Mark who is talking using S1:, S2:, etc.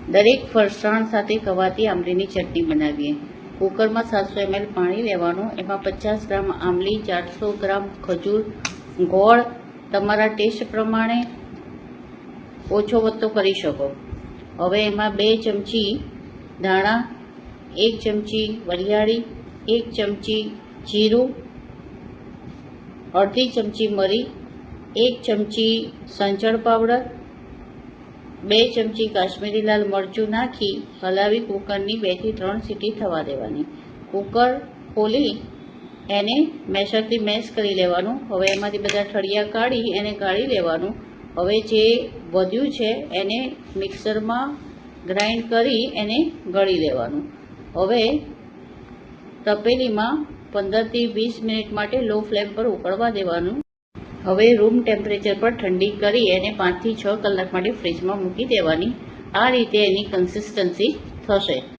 S1: દરેક ફરસાણ સાથે ખવાતી આંબલીની ચટણી બનાવીએ। કુકરમાં 700 ml પાણી લેવાનું, એમાં 50 ગ્રામ આંબલી, 400 ગ્રામ ખજૂર, ગોળ તમારા ટેસ્ટ પ્રમાણે ઓછો વધતો કરી શકો। હવે એમાં 2 ચમચી ધાણા, 1 ચમચી વરિયાળી, 1 ચમચી જીરું, અડધી ચમચી મરી, 1 ચમચી સંચળ પાવડર, 2 ચમચી કાશ્મીરી લાલ મરચું નાખી હલાવી કુકરની 2 થી 3 સીટી થવા દેવાની। કુકર ખોલી એને મેશરથી મેશ કરી લેવાનું। હવે એમાંથી બધા ઠળિયા કાઢી એને ગાળી લેવાનું। હવે જે વધ્યું છે એને મિક્સરમાં ગ્રાઇન્ડ કરી એને ગળી લેવાનું। હવે તપેલીમાં 15 થી 20 મિનિટ માટે લો ફ્લેમ પર ઉકળવા દેવાનું। હવે રૂમ ટેમ્પરેચર પર ઠંડી કરી એને 5 થી 6 કલાક માટે ફ્રીજમાં મૂકી દેવાની। આ રીતે એની કન્સિસ્ટન્સી થશે।